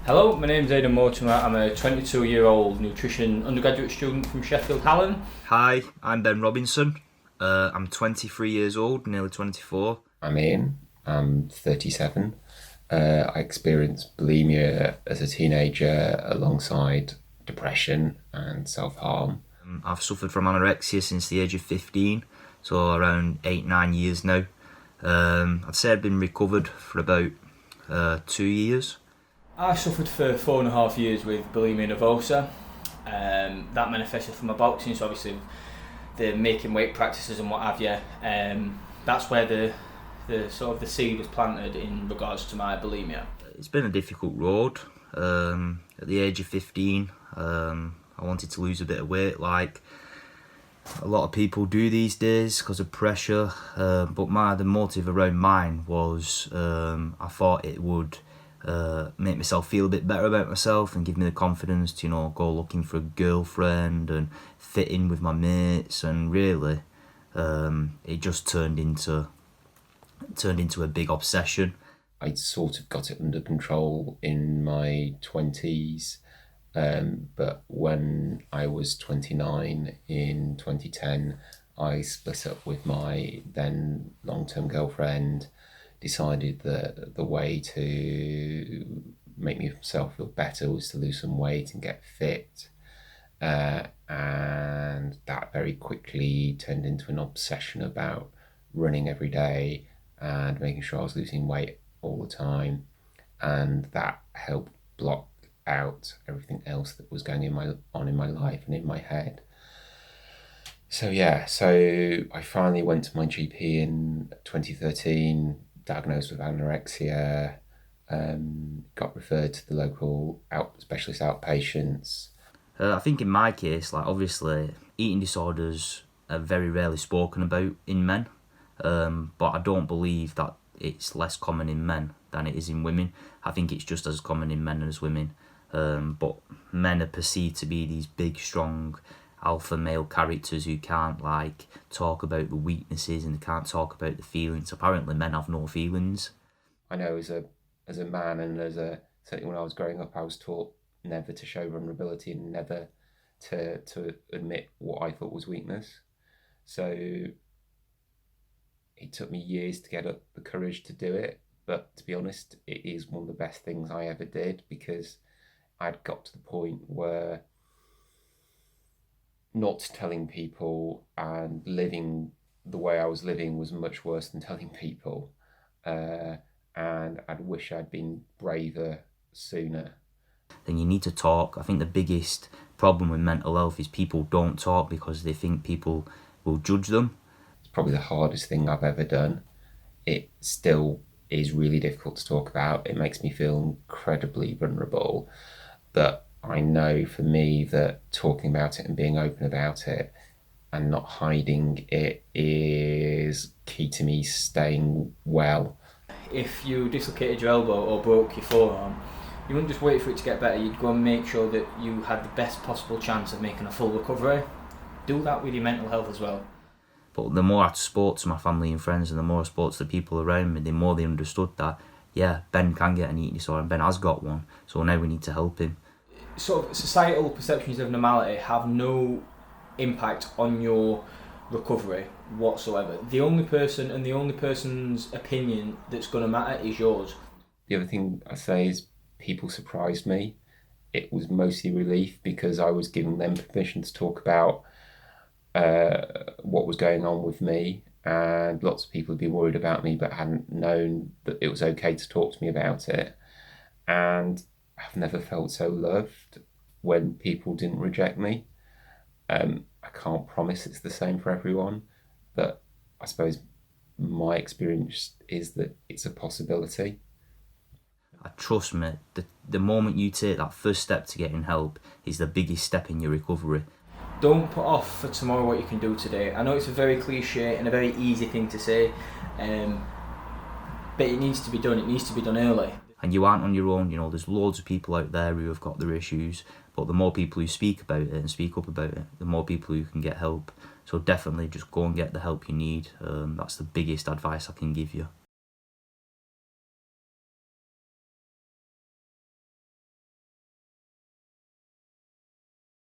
Hello, my name's Aiden. I'm a 22-year-old nutrition undergraduate student from Sheffield, Hallam. Hi, I'm Ben Robinson. I'm 23 years old, nearly 24. I'm Ian. I'm 37. I experienced bulimia as a teenager alongside depression and self-harm. I've suffered from anorexia since the age of 15, so around 8-9 years now. I'd say I've been recovered for about 2 years. I suffered for 4.5 years with bulimia nervosa. That manifested from my boxing, so obviously the making weight practices and what have you. That's where the seed was planted in regards to my bulimia. It's been a difficult road. At the age of 15, I wanted to lose a bit of weight, like a lot of people do these days because of pressure. But the motive around mine was I thought it would make myself feel a bit better about myself and give me the confidence to go looking for a girlfriend and fit in with my mates, and really it just turned into a big obsession. I sort of got it under control in my 20s, but when I was 29 in 2010, I split up with my then long-term girlfriend, decided that the way to make myself feel better was to lose some weight and get fit. And that very quickly turned into an obsession about running every day and making sure I was losing weight all the time. And that helped block out everything else that was going on in my life and in my head. So I finally went to my GP in 2013, diagnosed with anorexia, got referred to the local specialist outpatients. I think in my case, obviously, eating disorders are very rarely spoken about in men, but I don't believe that it's less common in men than it is in women. I think it's just as common in men as women, but men are perceived to be these big, strong, alpha male characters who can't talk about the weaknesses and they can't talk about the feelings. Apparently men have no feelings. I know as a man and certainly when I was growing up, I was taught never to show vulnerability and never to admit what I thought was weakness. So it took me years to get up the courage to do it, but to be honest, it is one of the best things I ever did, because I'd got to the point where not telling people and living the way I was living was much worse than telling people. And I'd wish I'd been braver sooner. Then you need to talk. I think the biggest problem with mental health is people don't talk because they think people will judge them. It's probably the hardest thing I've ever done. It still is really difficult to talk about. It makes me feel incredibly vulnerable, but I know for me that talking about it and being open about it and not hiding it is key to me staying well. If you dislocated your elbow or broke your forearm, you wouldn't just wait for it to get better. You'd go and make sure that you had the best possible chance of making a full recovery. Do that with your mental health as well. But the more I spoke to my family and friends and the more I spoke to the people around me, the more they understood that, yeah, Ben can get an eating disorder and Ben has got one, so now we need to help him. Sort of societal perceptions of normality have no impact on your recovery whatsoever. The only person's opinion that's going to matter is yours. The other thing I say is people surprised me. It was mostly relief because I was giving them permission to talk about what was going on with me, and lots of people had been worried about me but hadn't known that it was okay to talk to me about it. And I've never felt so loved when people didn't reject me. I can't promise it's the same for everyone, but I suppose my experience is that it's a possibility. Trust me, the moment you take that first step to getting help is the biggest step in your recovery. Don't put off for tomorrow what you can do today. I know it's a very cliche and a very easy thing to say, but it needs to be done. It needs to be done early. And you aren't on your own. There's loads of people out there who have got their issues, but the more people who speak about it and speak up about it, the more people who can get help. So definitely just go and get the help you need. That's the biggest advice I can give you.